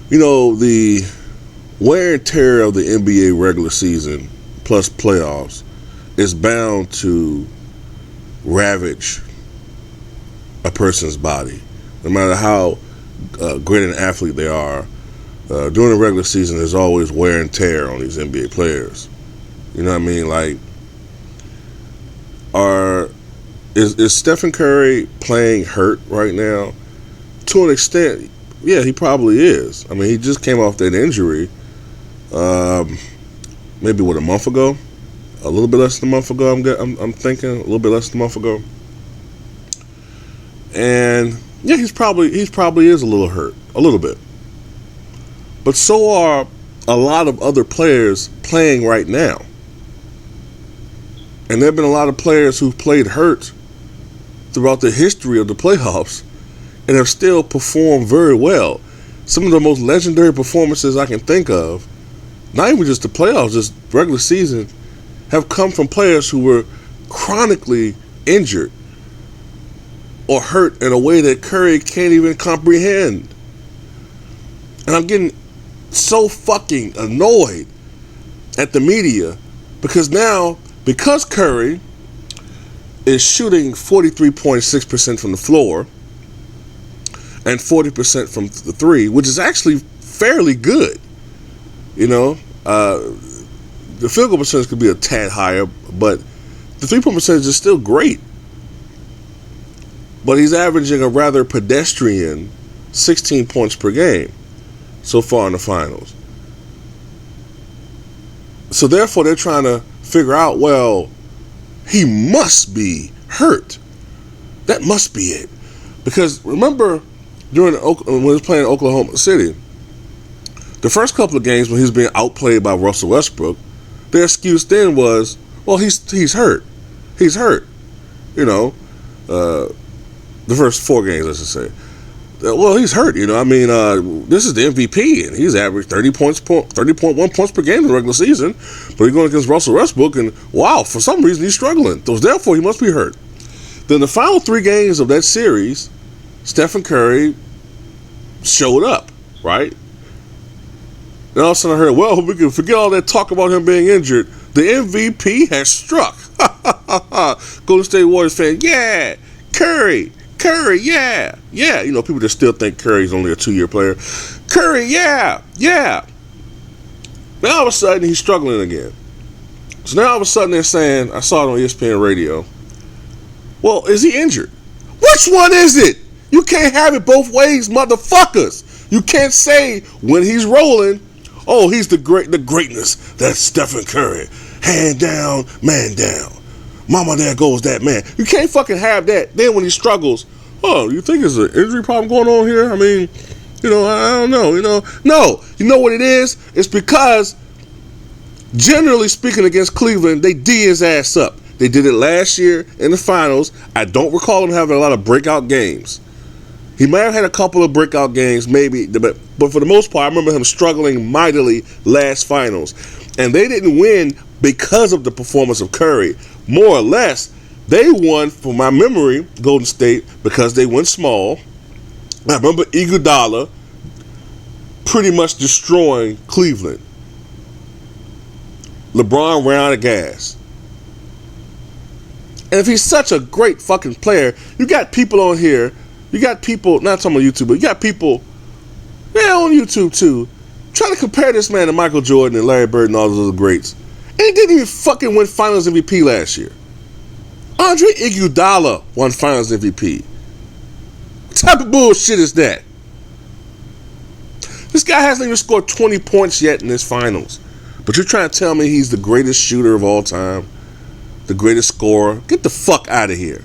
The wear and tear of the NBA regular season plus playoffs is bound to ravage a person's body, no matter how great an athlete they are. During the regular season, there's always wear and tear on these NBA players. You know what I mean? Like, is Stephen Curry playing hurt right now? To an extent, yeah, he probably is. I mean, he just came off that injury, maybe a month ago, a little bit less than a month ago. I'm thinking a little bit less than a month ago, and yeah, he's probably is a little hurt, a little bit. But so are a lot of other players playing right now. And there have been a lot of players who've played hurt throughout the history of the playoffs and have still performed very well. Some of the most legendary performances I can think of, not even just the playoffs, just regular season, have come from players who were chronically injured or hurt in a way that Curry can't even comprehend. And I'm getting so fucking annoyed at the media because Curry is shooting 43.6% from the floor and 40% from the three, which is actually fairly good. The field goal percentage could be a tad higher, but the three-point percentage is still great. But he's averaging a rather pedestrian 16 points per game so far in the finals. So therefore, they're trying to figure out, well, he must be hurt. That must be it. Because remember, when he was playing in Oklahoma City, the first couple of games when he was being outplayed by Russell Westbrook, their excuse then was, well, he's hurt. He's hurt. The first 4 games, I should say. Well, he's hurt. This is the MVP, and he's averaged 30.1 points per game in the regular season. But he's going against Russell Westbrook, and wow, for some reason he's struggling. So therefore, he must be hurt. Then the final 3 games of that series, Stephen Curry showed up, right? And all of a sudden I heard, well, we can forget all that talk about him being injured. The MVP has struck. Golden State Warriors fan, yeah, Curry, yeah. People just still think Curry's only a 2-year player. Curry, yeah. Now all of a sudden he's struggling again. So now all of a sudden they're saying, I saw it on ESPN radio, well, is he injured? Which one is it? You can't have it both ways, motherfuckers. You can't say when he's rolling, oh, he's the greatness. That's Stephen Curry. Hand down, man down. Mama, there goes that man. You can't fucking have that. Then when he struggles, oh, you think there's an injury problem going on here? I mean, I don't know. No, you know what it is? It's because, generally speaking, against Cleveland, they D his ass up. They did it last year in the finals. I don't recall him having a lot of breakout games. He might have had a couple of breakout games, maybe, but for the most part, I remember him struggling mightily last finals. And they didn't win because of the performance of Curry. More or less, they won, from my memory, Golden State, because they went small. I remember Iguodala pretty much destroying Cleveland. LeBron ran out of gas. And if he's such a great fucking player, you got people on here, not talking about YouTube, but you got people, on YouTube too, trying to compare this man to Michael Jordan and Larry Bird and all those other greats. And he didn't even fucking win Finals MVP last year. Andre Iguodala won Finals MVP. What type of bullshit is that? This guy hasn't even scored 20 points yet in this finals. But you're trying to tell me he's the greatest shooter of all time? The greatest scorer? Get the fuck out of here.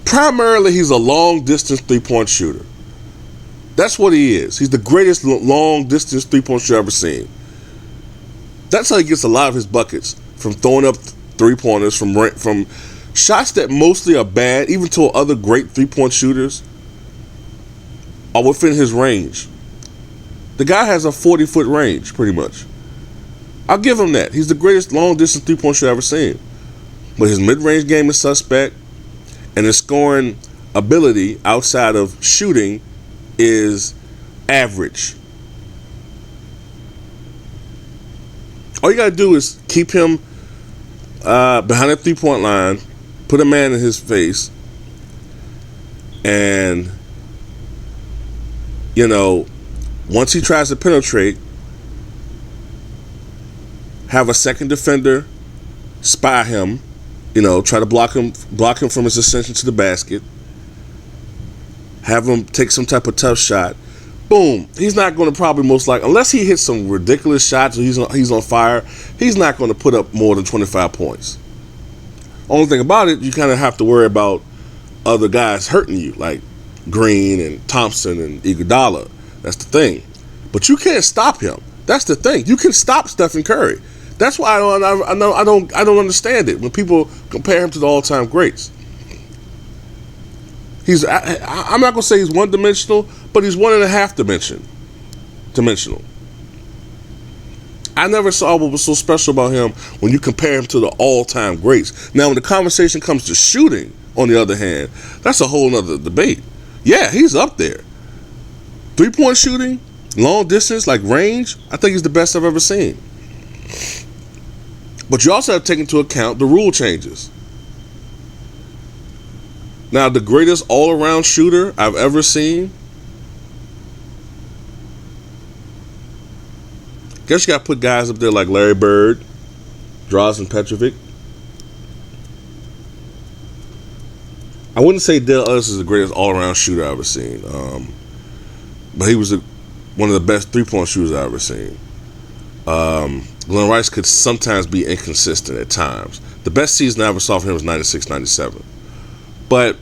Primarily, he's a long-distance three-point shooter. That's what he is. He's the greatest long-distance three-point shooter I've ever seen. That's how he gets a lot of his buckets, from throwing up three-pointers, from shots that mostly are bad, even to other great three-point shooters, are within his range. The guy has a 40-foot range, pretty much. I'll give him that. He's the greatest long-distance three-point shooter I've ever seen. But his mid-range game is suspect, and his scoring ability outside of shooting is average. All you got to do is keep him behind that 3-point line, put a man in his face, and, you know, once he tries to penetrate, have a second defender spy him, you know, try to block him from his ascension to the basket, have him take some type of tough shot. Boom. He's not going to probably most likely, unless he hits some ridiculous shots or he's on fire, he's not going to put up more than 25 points. Only thing about it, you kind of have to worry about other guys hurting you, like Green and Thompson and Iguodala. That's the thing. But you can't stop him. That's the thing. You can stop Stephen Curry. That's why I don't understand it when people compare him to the all-time greats. I'm not gonna say he's one-dimensional, but he's 1.5 dimensional. I never saw what was so special about him when you compare him to the all-time greats. Now, when the conversation comes to shooting, on the other hand, that's a whole nother debate. Yeah, he's up there. 3-point shooting, long distance, like range, I think he's the best I've ever seen. But you also have to take into account the rule changes. Now, the greatest all-around shooter I've ever seen, guess you got to put guys up there like Larry Bird, Drazen Petrovic. I wouldn't say Dale Ellis is the greatest all-around shooter I've ever seen, but he was one of the best 3-point shooters I've ever seen. Glenn Rice could sometimes be inconsistent at times. The best season I ever saw for him was 96-97. But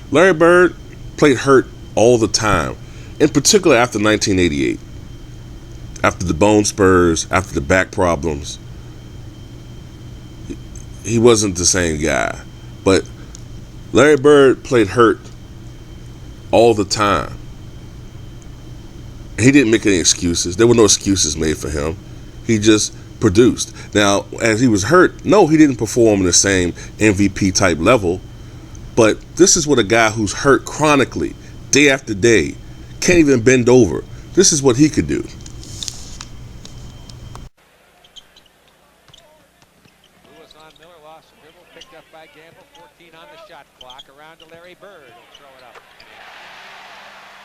Larry Bird played hurt all the time, in particular after 1988. After the bone spurs, after the back problems, he wasn't the same guy. But Larry Bird played hurt all the time. He didn't make any excuses. There were no excuses made for him. He just produced. Now, as he was hurt, no, he didn't perform in the same MVP type level. But this is what a guy who's hurt chronically, day after day, can't even bend over. This is what he could do. Lewis on Miller, lost a dribble, picked up by Gamble. 14 on the shot clock. Around to Larry Bird. He'll throw it up.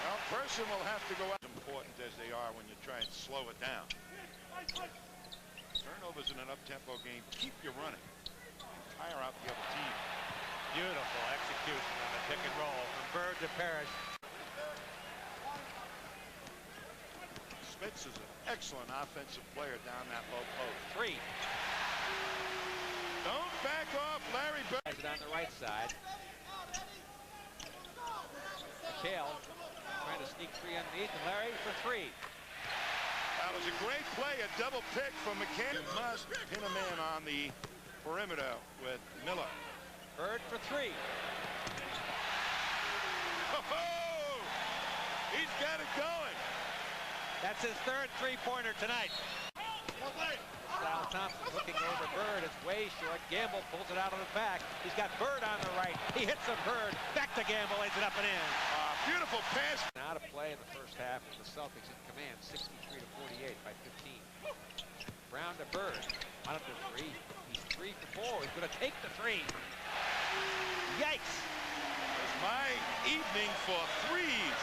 Well, person will have to go out. As important as they are when you try and slow it down. Turnovers in an up-tempo game keep you running. Tire out the other team. Beautiful execution on the pick and roll from Bird to Parrish. Spitz is an excellent offensive player down that low post. 3. Don't back off, Larry Bird. Has it on the right side. McHale trying to sneak 3 underneath, and Larry for 3. That was a great play, a double pick from McCann. You must pin a man on the perimeter with Miller. Bird for 3. Oh, he's got it going. That's his third 3-pointer tonight. Sal Thompson looking over Bird. It's way short. Gamble pulls it out of the back. He's got Bird on the right. He hits a Bird. Back to Gamble. Lays it up and in. Beautiful pass. Now to play in the first half with the Celtics in command. 63-48 by 15. Brown to Bird. On up to 3. He's 3 for 4. He's going to take the 3. Yikes. It's my evening for threes.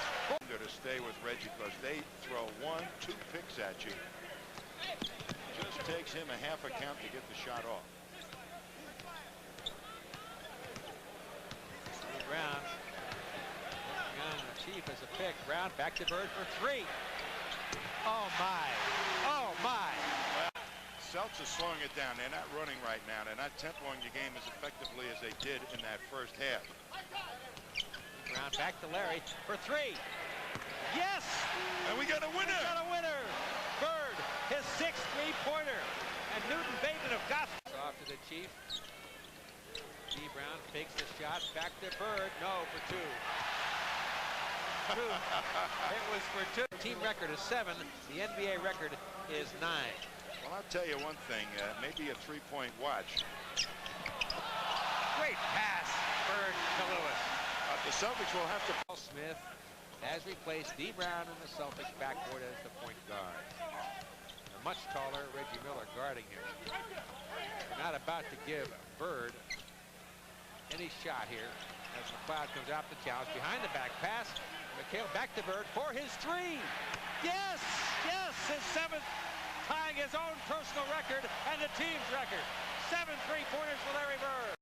To stay with Reggie because they throw 1, 2 picks at you. Just takes him a half a count to get the shot off. Brown on the Chief as a pick. Brown back to Bird for 3. Oh my. Oh my. Well, Celtics are slowing it down. They're not running right now. They're not tempoing the game as effectively as they did in that first half. Brown back to Larry for 3. Yes! And we got a winner! We got a winner! Bird, his 6th 3-pointer. And Newton Bateman of Gospel. Off to the Chief. G. Brown takes the shot. Back to Bird. No, for 2. It was for 2. Team record is 7. The NBA record is 9. Well, I'll tell you one thing. Maybe a 3-point watch. Great pass. Bird to Lewis. The Celtics will have to. Smith has replaced D. Brown in the Celtics backcourt as the point guard. A much taller Reggie Miller guarding him. They're not about to give Bird any shot here as McLeod comes out the challenge. Behind the back pass. McHale back to Bird for his three. Yes! Yes! His seventh, tying his own personal record and the team's record. 7 3-pointers for Larry Bird.